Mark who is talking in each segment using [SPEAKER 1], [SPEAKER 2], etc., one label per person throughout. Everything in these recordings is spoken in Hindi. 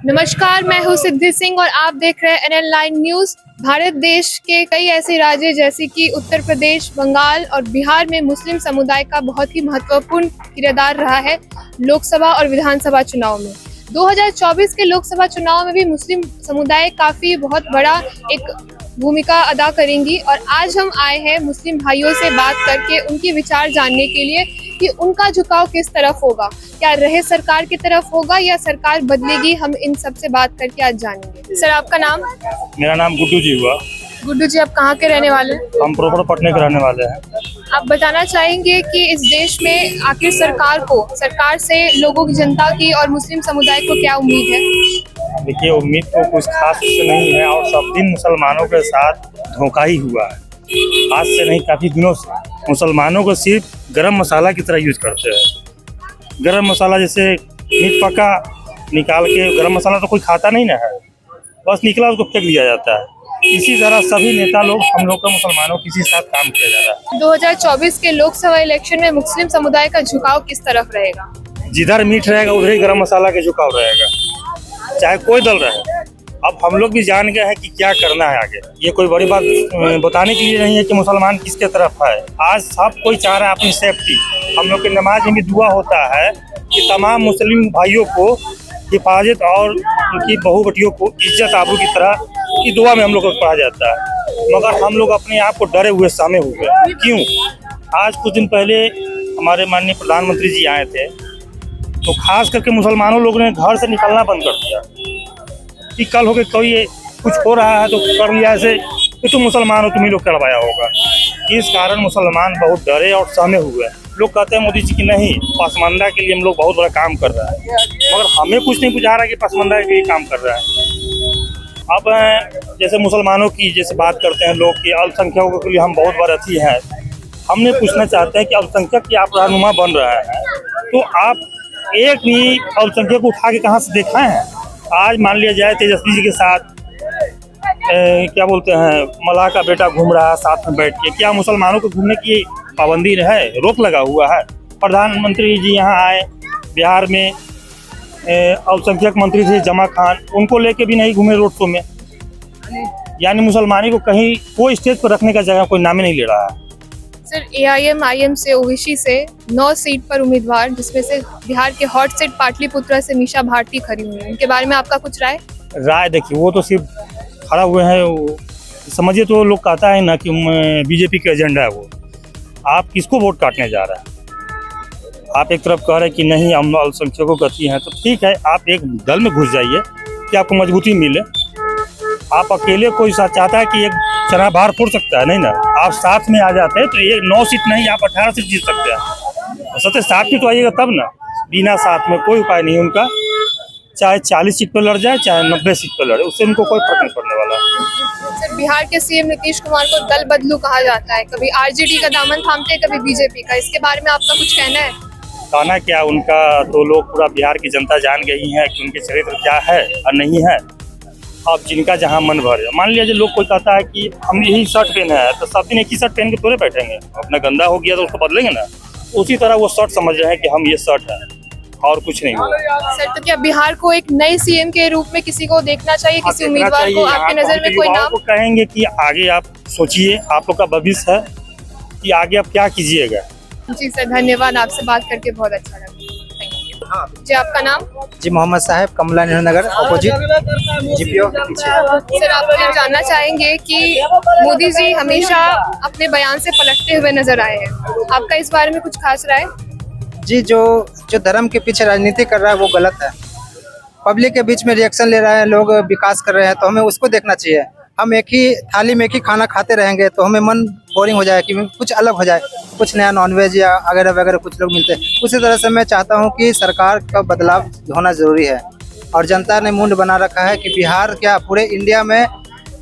[SPEAKER 1] नमस्कार, मैं हूँ सिद्धि सिंह और आप देख रहे हैं NL9 न्यूज़। भारत देश के कई ऐसे राज्य जैसे कि उत्तर प्रदेश, बंगाल और बिहार में मुस्लिम समुदाय का बहुत ही महत्वपूर्ण किरदार रहा है लोकसभा और विधानसभा चुनाव में। 2024 के लोकसभा चुनाव में भी मुस्लिम समुदाय काफ़ी बहुत बड़ा एक भूमिका अदा करेंगी और आज हम आए हैं मुस्लिम भाइयों से बात करके उनके विचार जानने के लिए कि उनका झुकाव किस तरफ होगा, क्या रहे सरकार की तरफ होगा या सरकार बदलेगी। हम इन सब से बात करके आज जानेंगे। सर, आपका नाम?
[SPEAKER 2] मेरा नाम गुड्डू जी हुआ।
[SPEAKER 1] गुड्डू जी, आप कहाँ के रहने वाले हैं?
[SPEAKER 2] हम प्रॉपर पटना के रहने वाले हैं।
[SPEAKER 1] आप बताना चाहेंगे कि इस देश में आखिर सरकार से लोगों की, जनता की और मुस्लिम समुदाय को क्या उम्मीद है?
[SPEAKER 2] देखिए, उम्मीद तो कुछ खास से नहीं है और सब दिन मुसलमानों के साथ धोखा ही हुआ है। आज से नहीं, काफ़ी दिनों से मुसलमानों को सिर्फ गरम मसाला की तरह यूज करते हैं। गरम मसाला जैसे मीट पका निकाल के, गरम मसाला तो कोई खाता नहीं ना है, बस निकला उसको फेंक दिया जाता है। इसी तरह सभी नेता लोग, हम लोग का मुसलमानों किसी साथ काम किया जा रहा है।
[SPEAKER 1] 2024 के लोकसभा इलेक्शन में मुस्लिम समुदाय का झुकाव किस तरफ रहेगा?
[SPEAKER 2] जिधर मीट रहेगा उधर ही गरम मसाला के झुकाव रहेगा, चाहे कोई दल रहे। अब हम लोग भी जान गए हैं कि क्या करना है आगे। ये कोई बड़ी बात बताने के लिए नहीं है कि मुसलमान किसके तरफ है। आज सब कोई चाह रहा है अपनी सेफ्टी। हम लोग की नमाज में भी दुआ होता है कि तमाम मुस्लिम भाइयों को हिफाजत और उनकी बहू बेटियों को इज्जत आबरू की तरह की दुआ में हम लोग को पढ़ा जाता है। मगर हम लोग अपने आप को डरे हुए सामे हुए। क्यों? आज कुछ दिन पहले हमारे माननीय प्रधानमंत्री जी आए थे, तो खास करके मुसलमानों लोगों ने घर से निकलना बंद कर दिया कि कल होके कोई कुछ हो रहा है तो कर लिया ऐसे कि तुम मुसलमान हो, तुम ही लोग करवाया होगा। इस कारण मुसलमान बहुत डरे और सहमे हुए। लोग कहते हैं मोदी जी की नहीं, पसमानदा के लिए हम लोग बहुत बड़ा काम कर रहा है, मगर हमें कुछ नहीं बुझा रहा कि पसमानदा के लिए काम कर रहा है। अब जैसे मुसलमानों की जैसे बात करते हैं लोग कि अल्पसंख्यकों के लिए हम बहुत बड़ा अथी है। हमने पूछना चाहते हैं कि अल्पसंख्यक की आप रहनुमा बन रहा है, तो आप एक भी अल्पसंख्यक को उठा के कहाँ से देखा है? आज मान लिया जाए तेजस्वी जी के साथ क्या बोलते हैं, मलाह का बेटा घूम रहा है साथ में बैठ के, क्या मुसलमानों को घूमने की पाबंदी है, रोक लगा हुआ है? प्रधानमंत्री जी यहाँ आए बिहार में, अल्पसंख्यक मंत्री थे जमा खान, उनको लेके भी नहीं घूमे रोड शो में। यानी मुसलमानी को कहीं कोई स्टेज पर रखने का जगह कोई नाम ही नहीं ले रहा है।
[SPEAKER 1] सर, AIM-IM से ओवैसी से 9 सीट पर उम्मीदवार, जिसमें से बिहार के हॉट सीट पाटलिपुत्रा से मीशा भारती खड़ी हुई है, इनके बारे में आपका कुछ राय?
[SPEAKER 2] देखिए, वो तो सिर्फ खड़ा हुए हैं, समझिए तो लोग कहता है ना कि बीजेपी का एजेंडा है वो। आप किसको वोट काटने जा रहे हैं? आप एक तरफ कह रहे हैं कि नहीं हम अल्पसंख्यकों को अच्छी हैं, तो ठीक है, आप एक दल में घुस जाइए कि आपको मजबूती मिले। आप अकेले कोई चाहता है कि एक चना बाहर फोड़ सकता है? नहीं ना, आप साथ में आ जाते हैं तो ये 9 सीट नहीं, आप 18 सीट जीत सकते हैं। सबसे साथ में तो आइएगा तब ना। बिना साथ में कोई उपाय नहीं उनका, चाहे 40 सीट पर लड़ जाए चाहे 90 सीट पर लड़े, उससे उनको कोई फर्क नहीं पड़ने वाला।
[SPEAKER 1] सर, बिहार के CM नीतीश कुमार को दल बदलू कहा जाता है, कभी RJD का दामन थामते, कभी बीजेपी का। इसके बारे में आपका कुछ कहना है?
[SPEAKER 2] कहना क्या, उनका तो लोग, पूरा बिहार की जनता जान गई है कि उनके चरित्र क्या है और नहीं है। अब जिनका जहाँ मन भरे, मान लिया लोग कोई कहता है कि हम यही शर्ट पहने हैं, तो सब दिन एक ही शर्ट पहन के थोड़े बैठेंगे। अपना गंदा हो गया तो उसको बदलेंगे ना। उसी तरह वो शर्ट समझ रहे हैं कि हम ये शर्ट है और कुछ नहीं होगा।
[SPEAKER 1] सर, तो क्या बिहार को एक नए CM के रूप में किसी को देखना चाहिए, किसी उम्मीदवार को? आपकी नजर में कोई नाम?
[SPEAKER 2] कहेंगे कि आगे आप सोचिए, आप लोग का भविष्य है कि आगे आप क्या कीजिएगा।
[SPEAKER 1] जी सर, धन्यवाद, आपसे बात करके बहुत अच्छा लगा। जी, आपका नाम?
[SPEAKER 3] जी, मोहम्मद साहब, कमला नेहरू नगर अपोजिट GPO के पीछे।
[SPEAKER 1] सर, आप ये जानना चाहेंगे कि मोदी जी हमेशा अपने बयान से पलटते हुए नजर आए हैं, आपका इस बारे में कुछ खास राय?
[SPEAKER 3] जी, जो धर्म के पीछे राजनीति कर रहा है वो गलत है। पब्लिक के बीच में रिएक्शन ले रहा है, लोग विकास कर रहे हैं, तो हमें उसको देखना चाहिए। हम एक ही थाली में एक ही खाना खाते रहेंगे तो हमें मन बोरिंग हो जाए कि कुछ अलग हो जाए, कुछ नया नॉनवेज या वगैरह वगैरह कुछ लोग मिलते हैं। उसी तरह से मैं चाहता हूं कि सरकार का बदलाव होना ज़रूरी है। और जनता ने मुंड बना रखा है कि बिहार क्या पूरे इंडिया में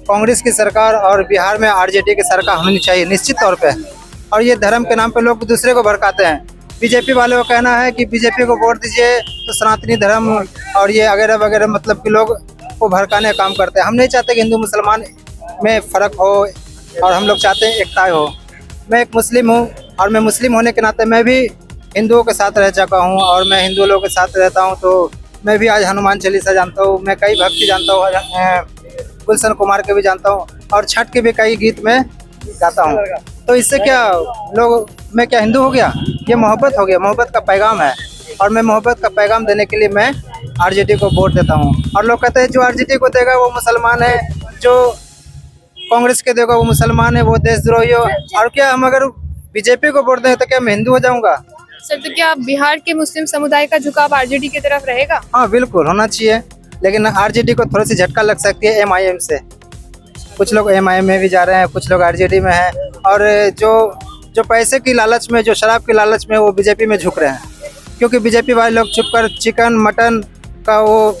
[SPEAKER 3] कांग्रेस की सरकार और बिहार में RJD की सरकार होनी चाहिए निश्चित तौर पे। और ये धर्म के नाम पे लोग दूसरे को भड़काते हैं। बीजेपी वाले को कहना है कि बीजेपी को वोट दीजिए तो सनातनी धर्म और ये वगैरह वगैरह, मतलब कि लोग को भड़काने का काम करते हैं। हम नहीं चाहते कि हिंदू मुसलमान में फ़र्क हो और हम लोग चाहते हैं एकता हो। मैं एक मुस्लिम हूँ और मैं मुस्लिम होने के नाते मैं भी हिंदुओं के साथ रह चुका हूँ और मैं हिंदू लोगों के साथ रहता हूँ, तो मैं भी आज हनुमान चालीसा जानता हूँ, मैं कई भक्ति जानता हूँ, गुलशन कुमार के भी जानता हूँ और छठ के भी कई गीत में गाता हूँ। तो इससे क्या लोग, मैं क्या हिंदू हो गया? ये मोहब्बत हो गया, मोहब्बत का पैगाम है और मैं मोहब्बत का पैगाम देने के लिए मैं आरजेडी को वोट देता हूँ। और लोग कहते हैं जो आरजेडी को देगा वो मुसलमान है, जो कांग्रेस के देगा वो मुसलमान है, वो देशद्रोही हो। और क्या हम अगर बीजेपी को वोट दें तो क्या मैं हिंदू हो जाऊंगा?
[SPEAKER 1] सर, तो क्या बिहार के मुस्लिम समुदाय का झुकाव आरजेडी की तरफ रहेगा?
[SPEAKER 3] हाँ बिल्कुल होना चाहिए, लेकिन आरजेडी को थोड़ी सी झटका लग सकती है एमआईएम से। कुछ लोग एमआईएम में भी जा रहे हैं, कुछ लोग आरजेडी में हैं और जो पैसे की लालच में, जो शराब की लालच में, वो बीजेपी में झुक रहे हैं। क्योंकि बीजेपी वाले लोग छुपकर चिकन मटन का वो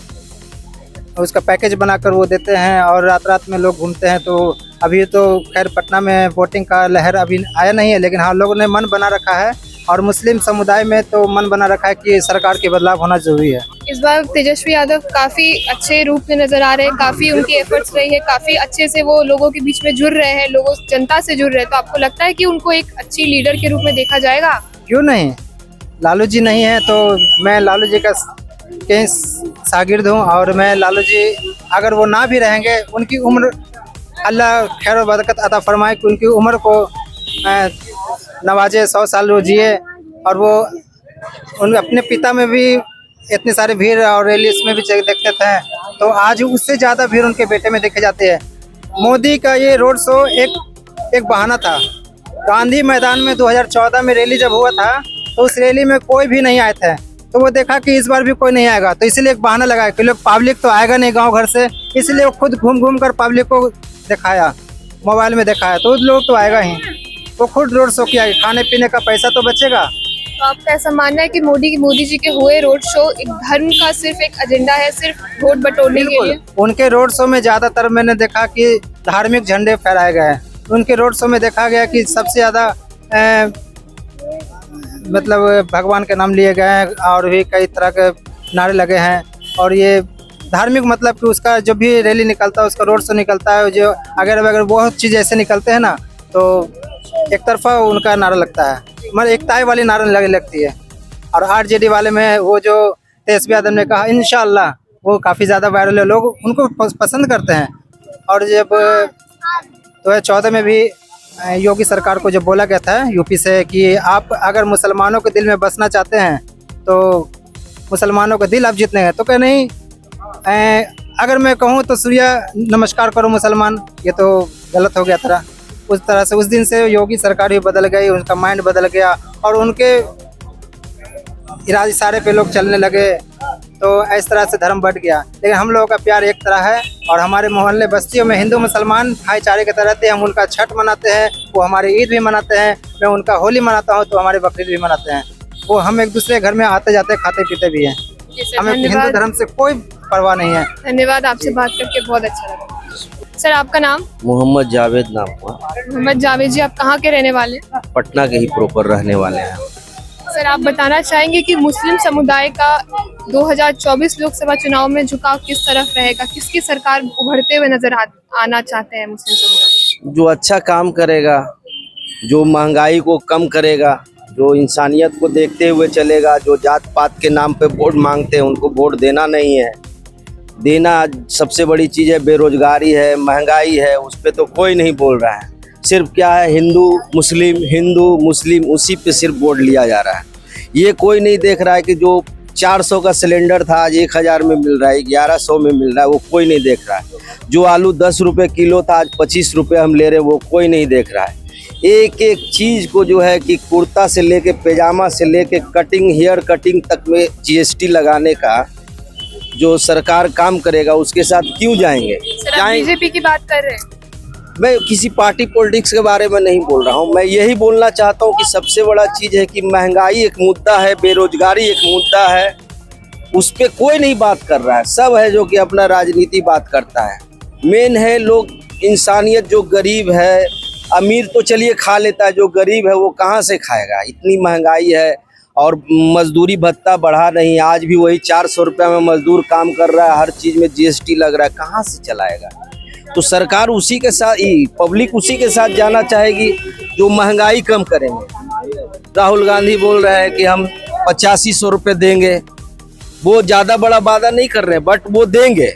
[SPEAKER 3] उसका पैकेज बनाकर वो देते हैं और रात रात में लोग घूमते हैं। तो अभी तो खैर पटना में वोटिंग का लहर अभी आया नहीं है, लेकिन हाँ लोगों ने मन बना रखा है और मुस्लिम समुदाय में तो मन बना रखा है कि सरकार के बदलाव होना जरूरी है।
[SPEAKER 1] इस बार तेजस्वी यादव काफी अच्छे रूप में नजर आ रहे हैं, काफी उनकी एफर्ट्स रही है, काफी अच्छे से वो लोगों के बीच में जुड़ रहे हैं, लोगों जनता से जुड़ रहे हैं। तो आपको लगता है कि उनको एक अच्छी लीडर के रूप में देखा जाएगा?
[SPEAKER 3] क्यों नहीं, लालू जी नहीं है तो मैं लालू जी का के शागिर्द हूँ और मैं लालू जी अगर वो ना भी रहेंगे, उनकी उम्र अल्लाह खैर और बरकत अता फरमाए कि उनकी उम्र को नवाजे, 100 साल वो जिए। और वो उन अपने पिता में भी इतनी सारी भीड़ और रैली इसमें भी देखते थे, तो आज उससे ज़्यादा भीड़ उनके बेटे में देखे जाते हैं। मोदी का ये रोड शो एक बहाना था। गांधी मैदान में 2014 में रैली जब हुआ था तो उस रैली में कोई भी नहीं आए थे, तो वो देखा कि इस बार भी कोई नहीं आएगा, तो इसलिए एक बहाना लगाया कि लोग पब्लिक तो आएगा नहीं गांव घर से, इसलिए वो खुद घूम घूम कर पब्लिक को दिखाया, मोबाइल में दिखाया, तो लोग तो आएगा ही। वो खुद रोड शो किया, खाने पीने का पैसा तो बचेगा।
[SPEAKER 1] तो आपका ऐसा मानना है कि मोदी जी के हुए रोड शो एक धर्म का सिर्फ एक एजेंडा है, सिर्फ वोट बटोरने के लिए?
[SPEAKER 3] उनके रोड शो में ज्यादातर मैंने देखा कि धार्मिक झंडे फहराए गए हैं। उनके रोड शो में देखा गया कि सबसे ज्यादा मतलब भगवान के नाम लिए गए हैं और भी कई तरह के नारे लगे हैं। और ये धार्मिक मतलब कि उसका जो भी रैली निकलता है, उसका रोड शो निकलता है, जो अगर बहुत चीज़ ऐसे निकलते हैं ना, तो एक तरफा उनका नारा लगता है, मतलब एकताई वाली नारा लगती है। और आरजेडी वाले में वो जो तेजस्वी यादव ने कहा इंशाअल्लाह, वो काफ़ी ज़्यादा वायरल है, लोग उनको पसंद करते हैं। और जब 2014 में भी योगी सरकार को जब बोला गया था यूपी से कि आप अगर मुसलमानों के दिल में बसना चाहते हैं तो मुसलमानों का दिल आप जीतने हैं, तो कह नहीं, अगर मैं कहूँ तो सूर्य नमस्कार करो मुसलमान, ये तो गलत हो गया था। उस तरह से उस दिन से योगी सरकार भी बदल गई, उनका माइंड बदल गया और उनके इशारे पे लोग चलने लगे, तो इस तरह से धर्म बढ़ गया। लेकिन हम लोगों का प्यार एक तरह है और हमारे मोहल्ले बस्तियों में हिंदू मुसलमान भाईचारे की तरह रहते हैं। हम उनका छठ मनाते हैं, वो हमारे ईद भी मनाते हैं, मैं उनका होली मनाता हूँ तो हमारे बकरीद भी मनाते हैं। वो हम एक दूसरे घर में आते जाते खाते पीते भी हैं। हमें हिंदू धर्म से कोई परवाह नहीं है।
[SPEAKER 1] धन्यवाद, आपसे बात करके बहुत अच्छा लगा। सर, आपका नाम?
[SPEAKER 4] मोहम्मद जावेद नाम हुआ।
[SPEAKER 1] मोहम्मद जावेद जी, आप कहाँ के रहने वाले हैं?
[SPEAKER 4] पटना के ही प्रॉपर रहने वाले हैं।
[SPEAKER 1] सर, आप बताना चाहेंगे कि मुस्लिम समुदाय का 2024 लोकसभा चुनाव में झुकाव किस तरफ रहेगा? किसकी सरकार उभरते हुए नजर आना चाहते हैं मुस्लिम समुदाय?
[SPEAKER 4] जो अच्छा काम करेगा, जो महंगाई को कम करेगा, जो इंसानियत को देखते हुए चलेगा, जो जात पात के नाम पे वोट मांगते हैं उनको वोट देना नहीं है। देना सबसे बड़ी चीज़ है, बेरोजगारी है, महंगाई है, उस पर तो कोई नहीं बोल रहा है। सिर्फ क्या है, हिंदू मुस्लिम उसी पे सिर्फ वोट लिया जा रहा है। ये कोई नहीं देख रहा है कि जो 400 का सिलेंडर था आज 1000 में मिल रहा है, 1100 में मिल रहा है, वो कोई नहीं देख रहा है। जो आलू 10 रुपये किलो था आज 25 रुपये हम ले रहे हैं, वो कोई नहीं देख रहा है। एक एक चीज़ को जो है कि कुर्ता से लेके पैजामा से लेके कटिंग, हेयर कटिंग तक में GST लगाने का जो सरकार काम करेगा उसके साथ क्यों जाएंगे?
[SPEAKER 1] सर, आप बीजेपी की बात कर रहे हैं?
[SPEAKER 4] मैं किसी पार्टी पॉलिटिक्स के बारे में नहीं बोल रहा हूँ। मैं यही बोलना चाहता हूँ कि सबसे बड़ा चीज़ है कि महंगाई एक मुद्दा है, बेरोजगारी एक मुद्दा है, उस पर कोई नहीं बात कर रहा है। सब है जो कि अपना राजनीति बात करता है। मेन है लोग इंसानियत, जो गरीब है, अमीर तो चलिए खा लेता है, जो गरीब है वो कहाँ से खाएगा? इतनी महंगाई है और मजदूरी भत्ता बढ़ा नहीं, आज भी वही 400 रुपये में मजदूर काम कर रहा है, हर चीज़ में GST लग रहा है, कहाँ से चलाएगा? तो सरकार उसी के साथ, पब्लिक उसी के साथ जाना चाहेगी जो महंगाई कम करेंगे। राहुल गांधी बोल रहे हैं कि हम 8500 रुपये देंगे, वो ज्यादा बड़ा वादा नहीं कर रहे हैं, बट वो देंगे।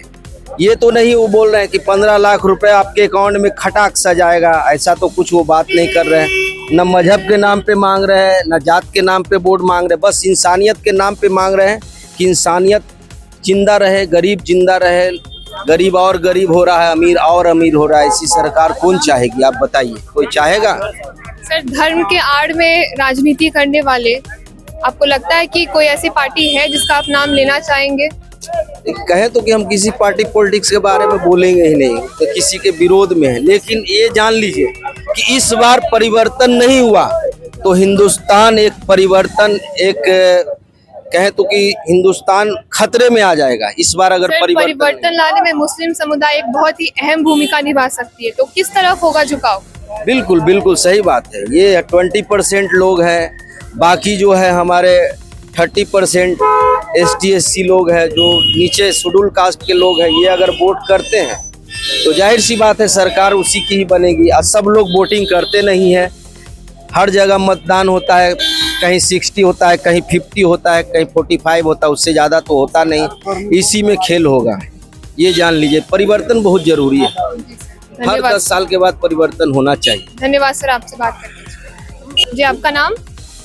[SPEAKER 4] ये तो नहीं वो बोल रहे हैं कि 15 लाख रुपए आपके अकाउंट में खटाक सा जाएगा, ऐसा तो कुछ वो बात नहीं कर रहे हैं। न मजहब के नाम पे मांग रहे हैं, न जात के नाम पे वोट मांग रहे हैं, बस इंसानियत के नाम पे मांग रहे हैं कि इंसानियत जिंदा रहे, गरीब जिंदा रहे। गरीब और गरीब हो रहा है, अमीर और अमीर हो रहा है। ऐसी सरकार कौन चाहेगी, आप बताइए, कोई चाहेगा?
[SPEAKER 1] सर, धर्म के आड़ में राजनीति करने वाले, आपको लगता है कि कोई ऐसी पार्टी है जिसका आप नाम लेना चाहेंगे?
[SPEAKER 4] कहें तो कि हम किसी पार्टी पॉलिटिक्स के बारे में बोलेंगे ही नहीं, तो किसी के विरोध में है। लेकिन ये जान लीजिए कि इस बार परिवर्तन नहीं हुआ तो हिंदुस्तान एक परिवर्तन, एक कहें तो कि हिंदुस्तान खतरे में आ जाएगा इस बार अगर
[SPEAKER 1] सर, परिवर्तन लाने में मुस्लिम समुदाय एक बहुत ही अहम भूमिका निभा सकती है, तो किस तरफ होगा झुकाव?
[SPEAKER 4] बिल्कुल बिल्कुल सही बात है। ये 20% लोग हैं, बाकी जो है हमारे 30% ST SC लोग हैं, जो नीचे शेड्यूल कास्ट के लोग हैं, ये अगर वोट करते हैं तो जाहिर सी बात है सरकार उसी की ही बनेगी। और सब लोग वोटिंग करते नहीं है, हर जगह मतदान होता है, कहीं 60 होता है, कहीं 50 होता है, कहीं 45 होता है, उससे ज़्यादा तो होता नहीं। इसी में खेल होगा, ये जान लीजिए। परिवर्तन बहुत जरूरी है, हर 10 साल के बाद परिवर्तन होना चाहिए।
[SPEAKER 1] धन्यवाद सर, आपसे बात करके। जी, आपका नाम?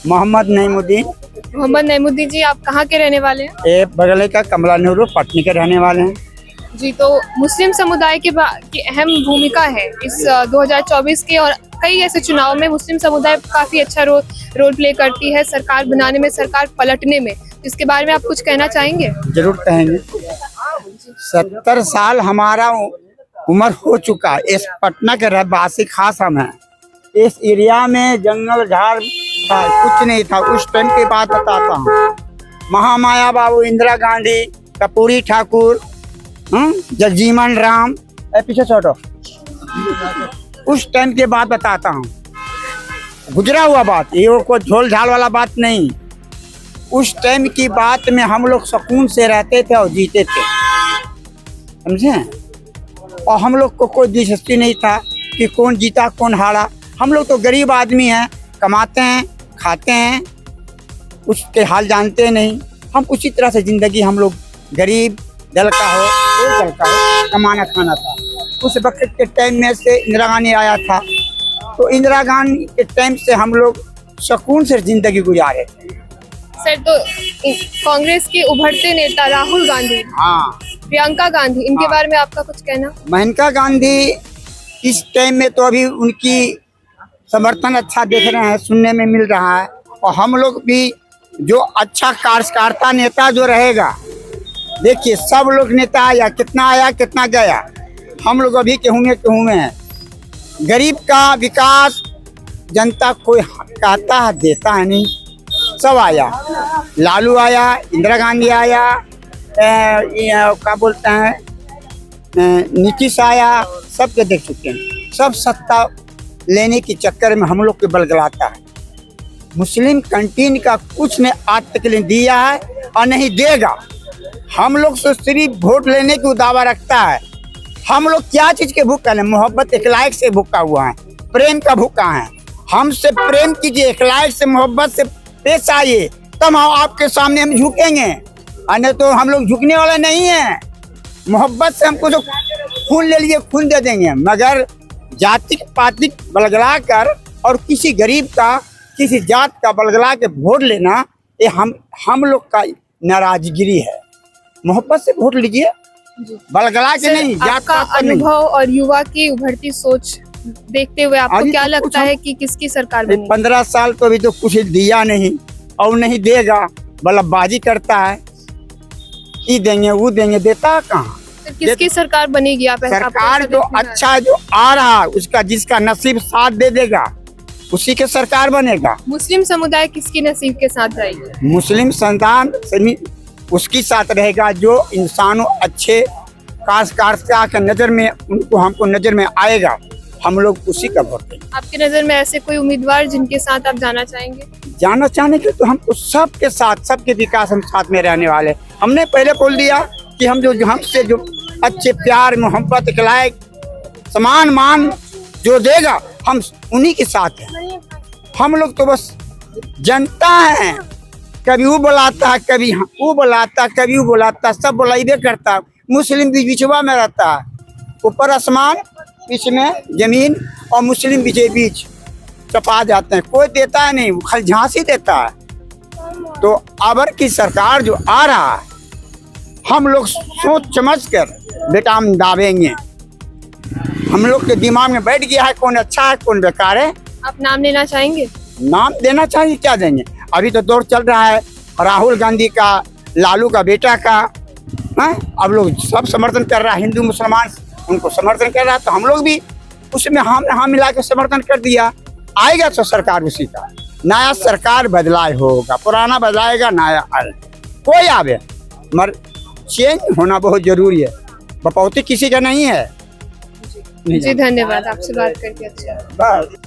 [SPEAKER 5] मोहम्मद नईमुद्दीन।
[SPEAKER 1] मोहम्मद नईमुद्दीन जी, आप कहाँ के रहने वाले हैं?
[SPEAKER 5] ये बगल का कमला नेहरू पटनी के रहने वाले हैं।
[SPEAKER 1] जी, तो मुस्लिम समुदाय की अहम भूमिका है इस 2024 के और कई ऐसे चुनाव में। मुस्लिम समुदाय काफी अच्छा रोल प्ले करती है सरकार बनाने में, सरकार पलटने में। इसके बारे में आप कुछ कहना चाहेंगे?
[SPEAKER 5] जरूर कहेंगे। 70 साल हमारा उम्र हो चुका है। इस पटना के रहवासी खास हम हैं। इस एरिया में जंगल झाड़ था, कुछ नहीं था। उस टाइम की बात बताता हूँ। महामाया बाबू, इंदिरा गांधी, कपूरी ठाकुर, जगजीवन राम, पीछे छोड़ो, उस टाइम की बात बताता हूँ, गुजरा हुआ बात, ये कोई झोल झाल वाला बात नहीं। उस टाइम की बात में हम लोग सुकून से रहते थे और जीते थे, समझे। और हम लोग को कोई दिलचस्पी नहीं था कि कौन जीता कौन हारा। हम लोग तो गरीब आदमी हैं, कमाते हैं, खाते हैं, उसके हाल जानते नहीं। हम उसी तरह से जिंदगी, हम लोग गरीब दल का हो, कोई दल का हो, कमाना खाना था। उस वक्त के टाइम में से इंदिरा गांधी आया था, तो इंदिरा गांधी के टाइम से हम लोग सुकून से जिंदगी गुजारे।
[SPEAKER 1] सर, तो कांग्रेस के उभरते नेता राहुल गांधी,
[SPEAKER 5] हाँ,
[SPEAKER 1] प्रियंका गांधी, इनके बारे में आपका कुछ कहना?
[SPEAKER 5] मेनका गांधी इस टाइम में तो अभी उनकी समर्थन अच्छा देख रहे हैं, सुनने में मिल रहा है। और हम लोग भी जो अच्छा कार्यकर्ता नेता जो रहेगा, देखिए सब लोग नेता आया कितना गया, हम लोग अभी केहू में हैं। गरीब का विकास जनता कोई कहता है देता है नहीं, सब आया। लालू आया, इंदिरा गांधी आया, क्या बोलते हैं, नीतीश आया, सब के देख चुके हैं। सब सत्ता लेने के चक्कर में हम लोग के बलगलाता है। मुस्लिम कैंटीन का कुछ ने आज तक ले दिया है और नहीं देगा। हम लोग तो सिर्फ वोट लेने की दावा रखता है। हम लोग क्या चीज के भूखा है? मोहब्बत इखलाक से भूखा हुआ है, प्रेम का भूखा है। हमसे प्रेम कीजिए, इखलाक से, मोहब्बत से पेश आइए, तब हम आपके सामने हम झुकेंगे। अन्य तो हम लोग झुकने वाला नहीं है। मोहब्बत से हमको जो खून ले लिए खून दे देंगे, मगर जाति पाति बलगला कर और किसी गरीब का, किसी जात का बलगला के वोट लेना, ये हम लोग का नाराजगिरी है। मोहब्बत से वोट लीजिए, बलगला के नहीं।
[SPEAKER 1] आपका अनुभव और युवा की उभरती सोच देखते हुए आपको क्या लगता है कि किसकी सरकार बनेगी?
[SPEAKER 5] 15 साल तो अभी तो कुछ दिया नहीं और नहीं देगा, बल्लेबाजी करता है, ये देंगे वो देंगे, देता कहाँ?
[SPEAKER 1] तो किसकी सरकार बनेगी? आप
[SPEAKER 5] सरकार जो अच्छा जो आ रहा है, उसका जिसका नसीब साथ दे देगा उसी के सरकार बनेगा।
[SPEAKER 1] मुस्लिम समुदाय किसकी नसीब के साथ जाएगी?
[SPEAKER 5] मुस्लिम संतान उसकी साथ रहेगा जो इंसानों अच्छे कार्यकर्ता के नजर में, उनको हमको नजर में आएगा, हम लोग उसी का वोट देंगे।
[SPEAKER 1] आपकी नजर में ऐसे कोई उम्मीदवार जिनके साथ आप जाना चाहेंगे?
[SPEAKER 5] जाना चाहने के तो हमको सबके साथ, सबके विकास हम साथ में रहने वाले। हमने पहले बोल दिया कि हम जो हमसे जो अच्छे प्यार मोहब्बत इखलाक समान मान जो देगा, हम उन्हीं के साथ हैं। हम लोग तो बस जनता हैं, कभी वो बुलाता है, कभी वो बुलाता है, कभी वो बुलाता है, सब बुलाइबे करता है। मुस्लिम भी बिचवा में रहता है, ऊपर आसमान बीच में जमीन और मुस्लिम बीचे बीच चपा जाते हैं, कोई देता है नहीं, वो खाली झांसी देता है। तो अबर की सरकार जो आ रहा है, हम लोग सोच समझ कर बेटा हम दावेंगे। हम लोग के दिमाग में बैठ गया है कौन अच्छा है कौन बेकार है।
[SPEAKER 1] आप नाम लेना चाहेंगे?
[SPEAKER 5] नाम देना चाहिए, क्या देंगे। अभी तो दौर चल रहा है राहुल गांधी का, लालू का बेटा का, हैं? अब लोग सब समर्थन कर रहा है, हिंदू मुसलमान उनको समर्थन कर रहा है, तो हम लोग भी उसमें हम मिला के समर्थन कर दिया। आएगा तो सरकार उसी का, नया सरकार बदलाव होगा, पुराना बदलाएगा, नया आए, कोई आवे, मगर चेंज होना बहुत जरूरी है। बपौती किसी का नहीं है।
[SPEAKER 1] जी धन्यवाद, आपसे बात करके अच्छा लगा।
[SPEAKER 5] बस।